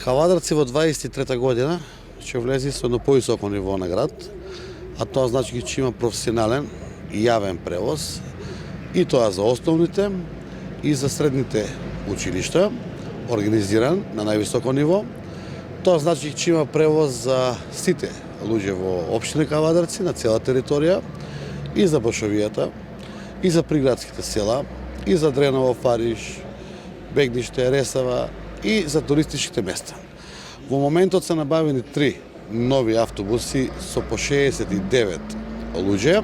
Кавадарци во 23 година ќе влези со едно повисоко ниво на град, а тоа значи че има професионален и јавен превоз, и тоа за основните и за средните училишта, организиран на највисоко ниво. Тоа значи че има превоз за сите луѓе во општина Кавадарци на цела територија, и за башовијата, и за приградските села, и за Дреново, Фариш, Бегниште, Ресава и за туристичките места. Во моментот се набавени 3 нови автобуси со по 69 луѓе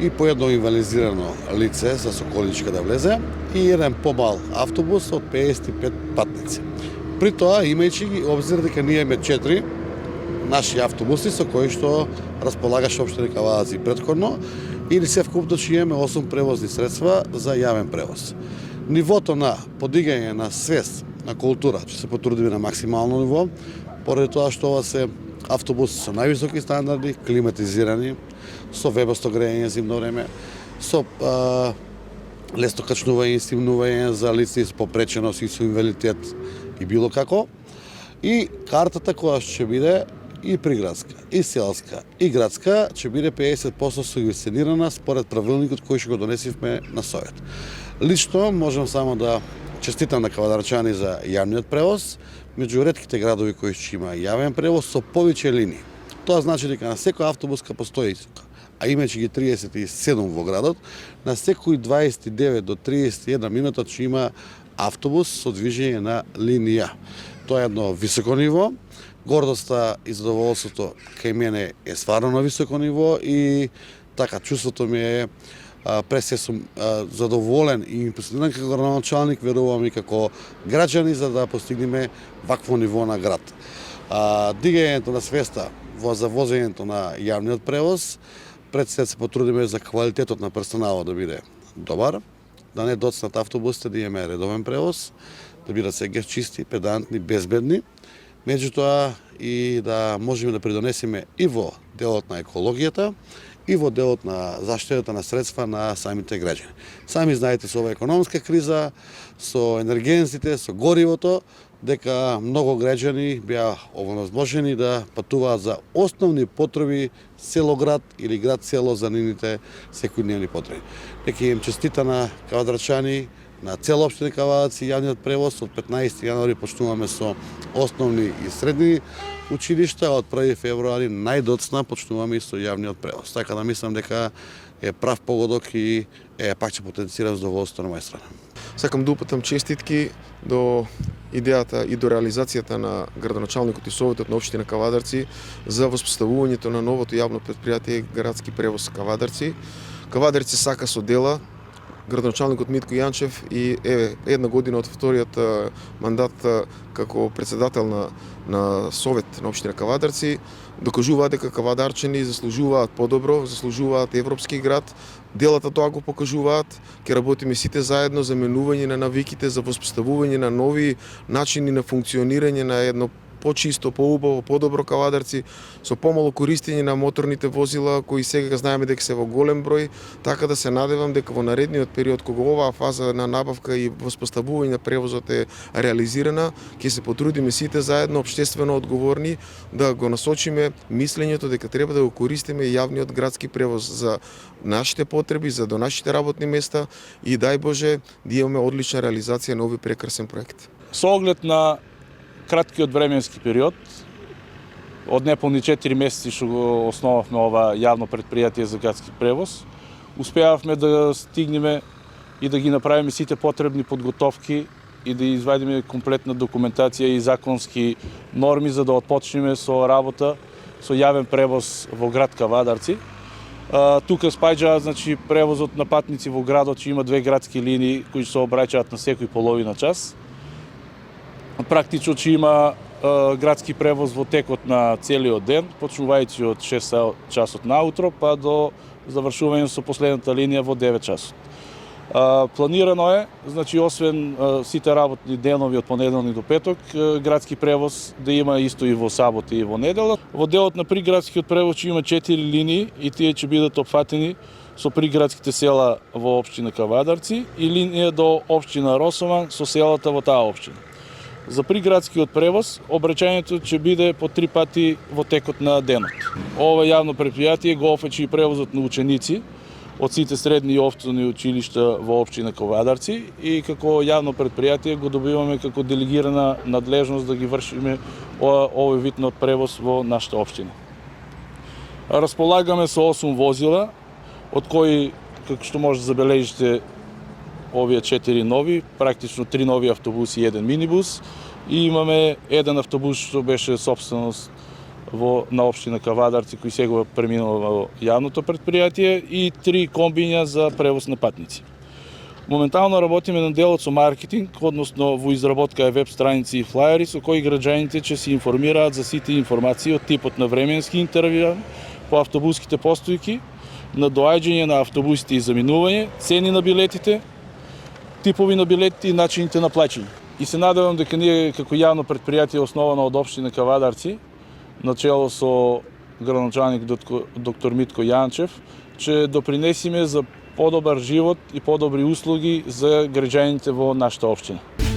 и по едно инвалидизирано лице за Соколничка да влезе и еден помал автобус од 55 патници. При тоа, имајќи ги обзир дека ние имаме 4 наши автобуси со кои што располагаше општина Кавадарци претходно, или се вкупно че имаме 8 превозни средства за јавен превоз. Нивото на подигање на свест на култура ќе се потрудиме на максимално ниво, поради тоа што ова се автобуси со највисоки стандарди, климатизирани, со вебасто грејење зимно време, со лесно качнување и стимнување за лица со попреченост и со инвалидитет и било како. И картата која ќе биде и приградска, и селска, и градска, ќе биде 50% субвенционирана според правилникот кој што го донесивме на Совет. Лично можам само да честитам на кавадарчани за јавниот превоз, меѓу ретките градови кои ќе има јавен превоз со повеќе линии. Тоа значи дека на секоја автобуска постои, а имајќи ги 37 во градот, на секои 29 до 31 минута ќе има автобус со движење на линија. Тоа е едно високо ниво. Гордоста и задоволството кај мене е стварно на високо ниво и така чувството ми е пресе сум задоволен и импресиониран како градоначалник, верувам и како граѓани за да постигнеме вакво ниво на град. Дигањето на свеста за возењето на јавниот превоз, пред се потрудиме за квалитетот на персоналот да биде добар, да не доцнат автобусите, да имаме редовен превоз, да бидат сега чисти, педантни, безбедни, меѓутоа и да можеме да придонесеме и во делот на екологијата, и во делот на заштитата на средства на самите граѓани. Сами знаете со оваа економска криза, со енергенците, со горивото, дека многу граѓани беа овозможени да патуваат за основни потреби село-град или град-село за нивните секојдневни потреби. Дека им честита на кавадарчани, на цела општина Кавадарци јавниот превоз. Од 15 јануари почнуваме со основни и средни училишта, од 1 февруари најдоцна почнуваме и со јавниот превоз. Така да мислам дека е прав погодок и пак ќе потенцира задоволството на моја страна. Сакам да упатам честитки до идејата и до реализацијата на градоначалникот и советот на општина Кавадарци за воспоставувањето на новото јавно претпријатие Градски превоз Кавадарци. Кавадарци сака со дела. Градоначалникот Митко Јанчев и една година од вториот мандат како председател на Совет на општина Кавадарци докажуваат дека кавадарчани заслужуваат подобро, заслужуваат европски град. Делата тоа го покажуваат. Ќе работиме сите заедно за менување на навиките, за воспоставување на нови начини на функционирање на едно почисто, поубаво, подобро Кавадарци, со помало користење на моторните возила, кои сега знаеме дека се во голем број, така да се надевам дека во наредниот период, кога оваа фаза на набавка и воспоставување на превозот е реализирана, ќе се потрудиме сите заедно, општествено одговорни, да го насочиме мислењето дека треба да го користиме јавниот градски превоз за нашите потреби, за до нашите работни места и дај Боже да имаме одлична реализација на овој прекрасен проект. Со оглед на краткиот временски период, од неполни 4 месеци што го основавме ова јавно претпријатие за градски превоз, успеавме да стигнеме и да ги направиме сите потребни подготовки и да извадиме комплетна документација и законски норми за да отпочнеме со работа со јавен превоз во град Кавадарци. Тука спаѓа превозот на патници во градот, че има 2 градски линии кои се обраќаат на секој половина час. Практично че има градски превоз во текот на целиот ден, почнувајќи од 6 часот наутро па до завршување со последната линија во 9 часот. Планирано е, освен сите работни денови од понеделник до петок, градски превоз да има исто и во сабота и во недела. Во делот на приградскиот превоз че има 4 линии и тие ќе бидат опфатени со приградските села во општина Кавадарци и линија до општина Росоман со селата во таа општина. За приградскиот превоз, обречањето ќе биде по 3 пати во текот на денот. Ова јавно предпријатие го офечи и превозот на ученици од сите средни и основни училишта во општина Ковадарци и како јавно предпријатие го добиваме како делегирана надлежност да ги вршиме овој вид на превоз во нашата општина. Располагаме со 8 возила, од кои, како што може да забележите, овие 4 нови, практично 3 нови автобуси и 1 минибус, и имаме еден автобус што беше собственост на општина Кавадарци, кој сега преминува во јавното предпријатие, и 3 комбиња за превоз на патници. Моментално работиме на делот со маркетинг, односно во изработка е веб страници и флаери со кои граѓаните ќе се информираат за сите информации од типот на временски интервју по автобуските постојки, на доаѓање на автобусите и заминување, цени на билетите, типови на билетите и начините на плаќање. И се надевам дека ние како јавно предпријатие основано од општина Кавадарци, начело со градоначалник доктор Митко Јанчев, ќе допринесиме за подобар живот и подобри услуги за граѓаните во нашата општина.